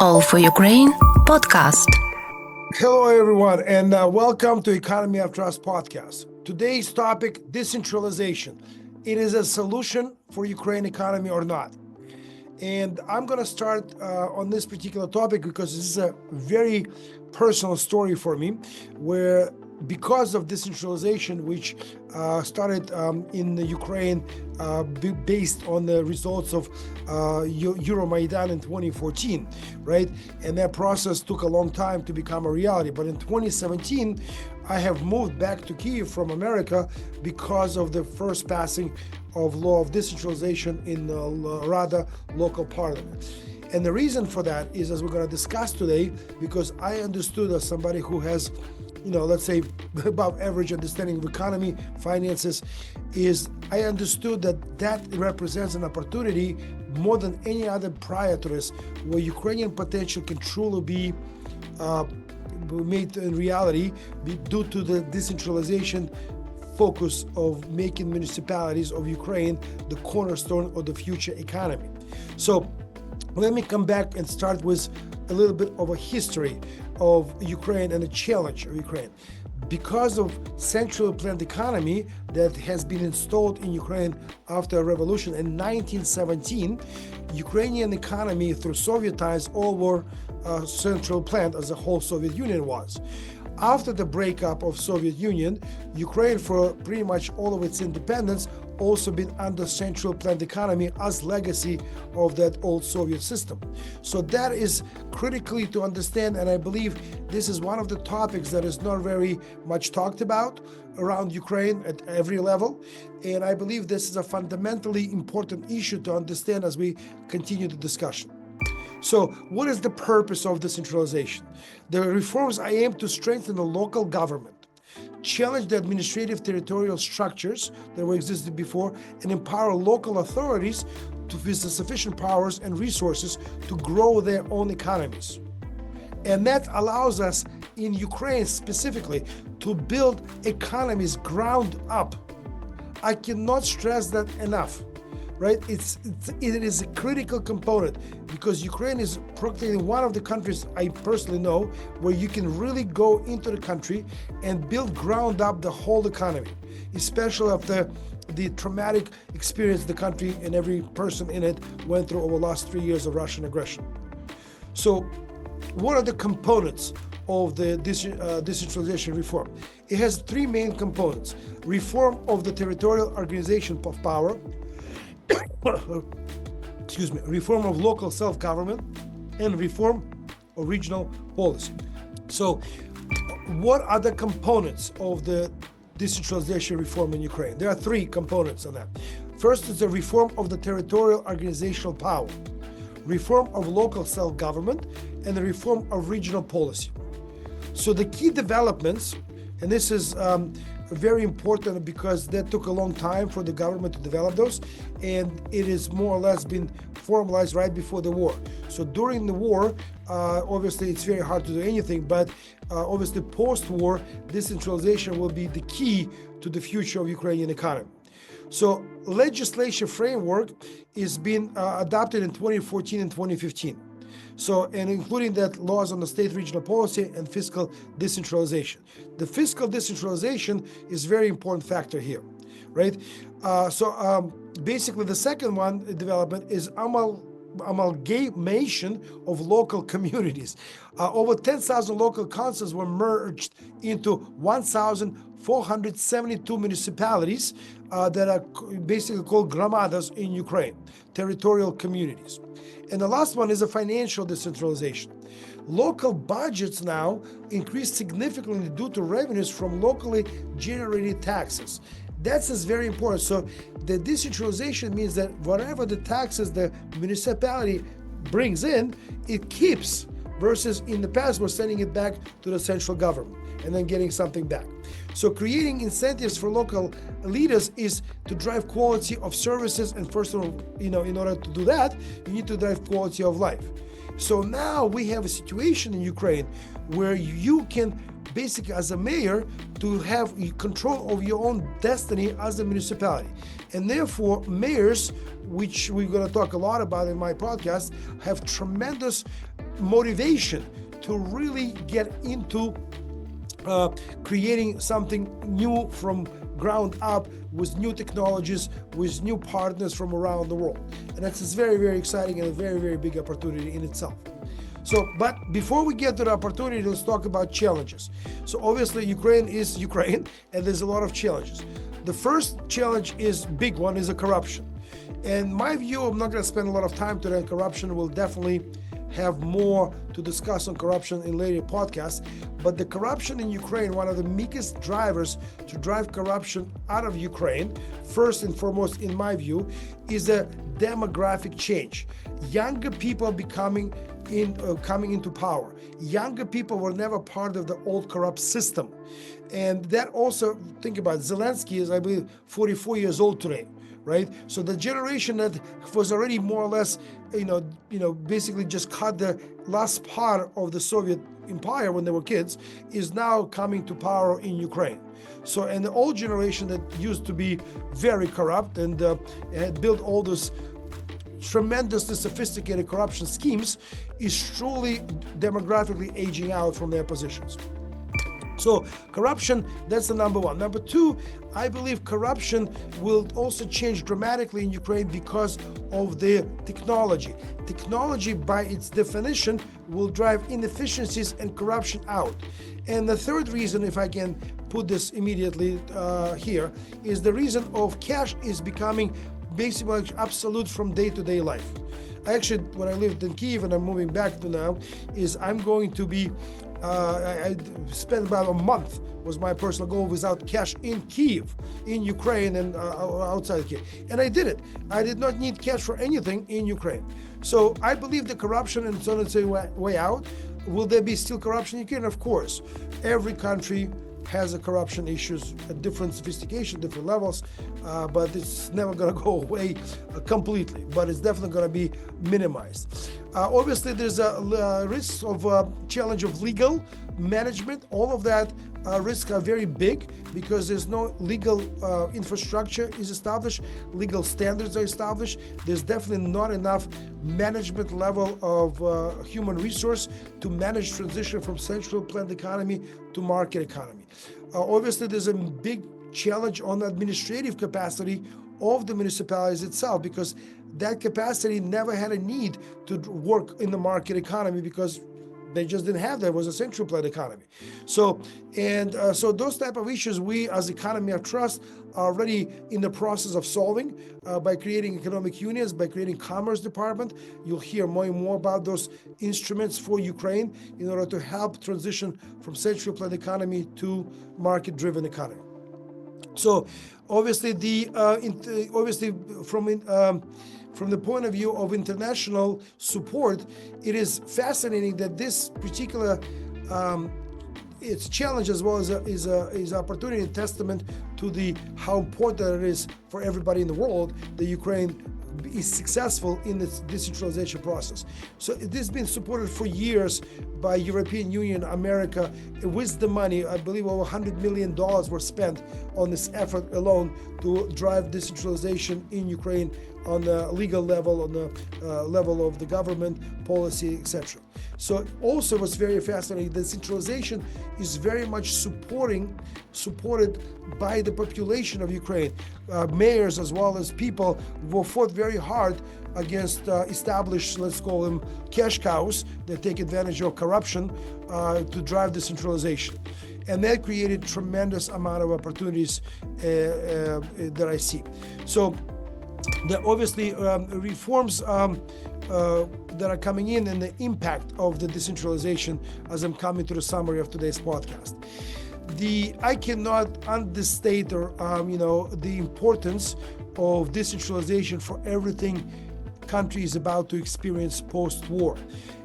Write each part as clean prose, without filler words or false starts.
All for Ukraine podcast. Hello, everyone, and welcome to Economy of Trust podcast. Today's topic, decentralization. It is a solution for Ukraine economy or not? And I'm going to start on this particular topic because this is a very personal story for me, where because of decentralization, which started in the Ukraine based on the results of Euromaidan in 2014, right? And that process took a long time to become a reality. But in 2017, I have moved back to Kyiv from America because of the first passing of law of decentralization in the Rada local parliament. And the reason for that is, as we're going to discuss today, because I understood as somebody who has, let's say above average understanding of economy, finances, is I understood that represents an opportunity more than any other prior to this, where Ukrainian potential can truly be made in reality due to the decentralization focus of making municipalities of Ukraine the cornerstone of the future economy. So let me come back and start with a little bit of a history of Ukraine and the challenge of Ukraine. Because of centrally planned economy that has been installed in Ukraine after a revolution in 1917, Ukrainian economy through Soviet times all were central planned, as the whole Soviet Union was. After the breakup of Soviet Union, Ukraine, for pretty much all of its independence, also been under central planned economy as legacy of that old Soviet system. So that is critically to understand, and I believe this is one of the topics that is not very much talked about around Ukraine at every level. And I believe this is a fundamentally important issue to understand as we continue the discussion. So what is the purpose of decentralization? The reforms aim to strengthen the local government, challenge the administrative territorial structures that were existed before, and empower local authorities with the sufficient powers and resources to grow their own economies. And that allows us in Ukraine specifically to build economies ground up. I cannot stress that enough. Right? It is a critical component because Ukraine is practically one of the countries I personally know where you can really go into the country and build ground up the whole economy, especially after the traumatic experience the country and every person in it went through over the last 3 years of Russian aggression. So what are the components of the decentralization reform? It has three main components: reform of the territorial organization of power, reform of local self-government, and reform of regional policy. So what are the components of the decentralization reform in Ukraine? There are three components of that. First is the reform of the territorial organizational power, reform of local self-government, and the reform of regional policy. So the key developments, and this is very important because that took a long time for the government to develop those, and it is more or less been formalized right before the war. So during the war, obviously it's very hard to do anything, but obviously post-war, decentralization will be the key to the future of Ukrainian economy. So legislation framework is being adopted in 2014 and 2015. So, and including that laws on the state regional policy and fiscal decentralization. The fiscal decentralization is a very important factor here, right? Basically the second one development is amalgamation of local communities. Over 10,000 local councils were merged into 1,472 municipalities that are basically called gramadas in Ukraine, territorial communities. And the last one is a financial decentralization. Local budgets now increase significantly due to revenues from locally generated taxes. That's very important. So the decentralization means that whatever the taxes the municipality brings in, it keeps, versus in the past we're sending it back to the central government and then getting something back. So creating incentives for local leaders is to drive quality of services, and first of all, in order to do that, you need to drive quality of life. So now we have a situation in Ukraine where you can basically, as a mayor, to have control of your own destiny as a municipality. And therefore, mayors, which we're going to talk a lot about in my podcast, have tremendous motivation to really get into creating something new from ground up with new technologies, with new partners from around the world. And that's very, very exciting and a very, very big opportunity in itself. So, but before we get to the opportunity, let's talk about challenges. So obviously Ukraine is Ukraine, and there's a lot of challenges. The first challenge is big one, is a corruption. And my view, I'm not going to spend a lot of time today on corruption. We'll definitely have more to discuss on corruption in later podcasts. But the corruption in Ukraine, one of the biggest drivers to drive corruption out of Ukraine, first and foremost, in my view, is a demographic change. Younger people coming into power. Younger people were never part of the old corrupt system. And that also, think about it, Zelensky is, I believe, 44 years old today. Right, so the generation that was already more or less, basically just caught the last part of the Soviet empire when they were kids, is now coming to power in Ukraine. So, and the old generation that used to be very corrupt and had built all those tremendously sophisticated corruption schemes is truly demographically aging out from their positions. So corruption, that's the number one. Number two, I believe corruption will also change dramatically in Ukraine because of the technology. Technology, by its definition, will drive inefficiencies and corruption out. And the third reason, if I can put this immediately here, is the reason of cash is becoming basically absolute from day-to-day life. Actually, when I lived in Kyiv and I'm moving back to now, is I'm going to be I spent about a month, was my personal goal, without cash in Kyiv, in Ukraine and outside Kyiv. And I did it. I did not need cash for anything in Ukraine. So I believe the corruption is on its way out. Will there be still corruption in Ukraine? Of course. Every country has a corruption issues at different sophistication, different levels, but it's never going to go away completely, but it's definitely going to be minimized. Obviously, there's a risk of challenge of legal management. All of that risks are very big because there's no legal infrastructure is established, legal standards are established. There's definitely not enough management level of human resource to manage transition from central planned economy to market economy. Obviously, there's a big challenge on the administrative capacity of the municipalities itself, because that capacity never had a need to work in the market economy because they just didn't have that. It was a central planned economy. So those type of issues, we as economy of trust are already in the process of solving by creating economic unions, by creating commerce department. You'll hear more and more about those instruments for Ukraine in order to help transition from central planned economy to market-driven economy. So obviously, from the point of view of international support, it is fascinating that this particular its challenge as well as is opportunity and testament to how important it is for everybody in the world that Ukraine is successful in this decentralization process. So this has been supported for years by European Union, America, with the money. I believe over $100 million were spent on this effort alone to drive decentralization in Ukraine on the legal level, on the level of the government, policy, etc. So also what's very fascinating, decentralization is very much supported by the population of Ukraine. Mayors as well as people who fought very hard against established, let's call them cash cows that take advantage of corruption to drive decentralization. And that created tremendous amount of opportunities that I see. So the obviously reforms that are coming in and the impact of the decentralization as I'm coming to the summary of today's podcast. I cannot understate the importance of decentralization for everything country is about to experience post-war.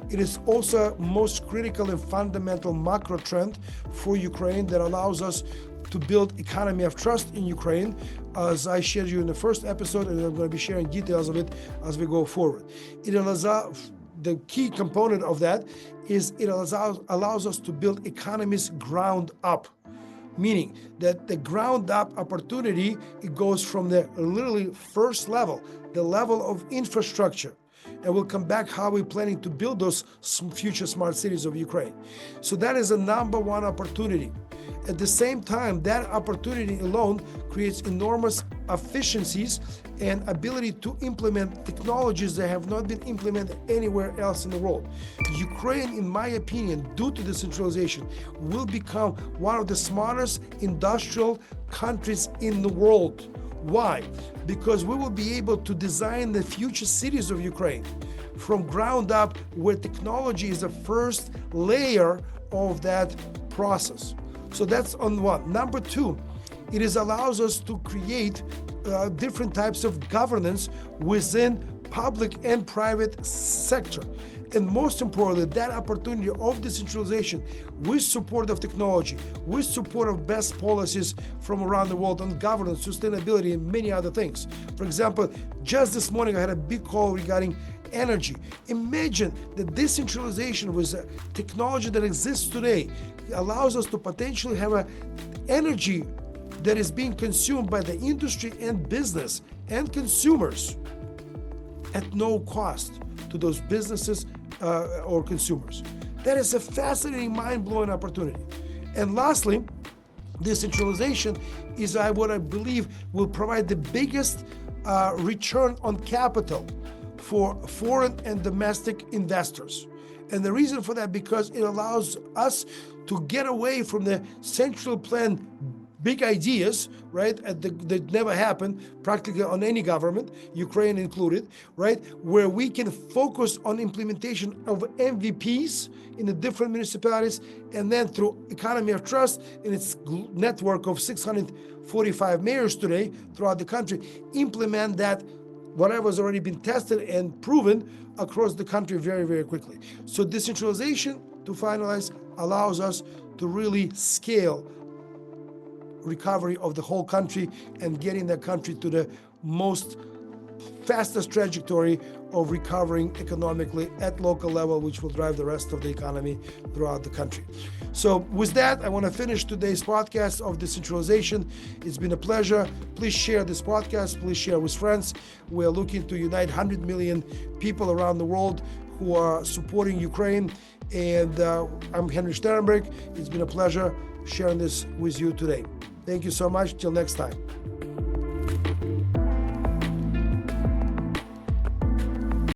It is also most critical and fundamental macro trend for Ukraine that allows us to build economy of trust in Ukraine, as I shared you in the first episode, and I'm going to be sharing details of it as we go forward. The key component of that is it allows us to build economies ground up, meaning that the ground up opportunity, it goes from the literally first level, the level of infrastructure, And we'll come back how we're planning to build those future smart cities of Ukraine. So that is a number one opportunity. At the same time, that opportunity alone creates enormous efficiencies and ability to implement technologies that have not been implemented anywhere else in the world. Ukraine, in my opinion, due to decentralization, will become one of the smartest industrial countries in the world. Why? Because we will be able to design the future cities of Ukraine from ground up, where technology is the first layer of that process. So that's on one. Number two, it allows us to create different types of governance within public and private sector. And most importantly, that opportunity of decentralization with support of technology, with support of best policies from around the world on governance, sustainability, and many other things. For example, just this morning I had a big call regarding energy. Imagine that decentralization with technology that exists today allows us to potentially have an energy that is being consumed by the industry and business and consumers at no cost to those businesses or consumers. That is a fascinating, mind-blowing opportunity. And lastly, decentralization is what I believe will provide the biggest return on capital for foreign and domestic investors. And the reason for that, because it allows us to get away from the central plan big ideas, right, that never happened practically on any government, Ukraine included, right, where we can focus on implementation of MVPs in the different municipalities, and then through economy of trust and its network of 645 mayors today throughout the country, implement that whatever has already been tested and proven across the country very, very quickly. So decentralization, to finalize, allows us to really scale recovery of the whole country and getting the country to the most fastest trajectory of recovering economically at local level, which will drive the rest of the economy throughout the country. So with that, I want to finish today's podcast of decentralization. It's been a pleasure. Please share this podcast. Please share with friends. We are looking to unite 100 million people around the world who are supporting Ukraine. And I'm Henry Sternberg. It's been a pleasure sharing this with you today. Thank you so much. Till next time.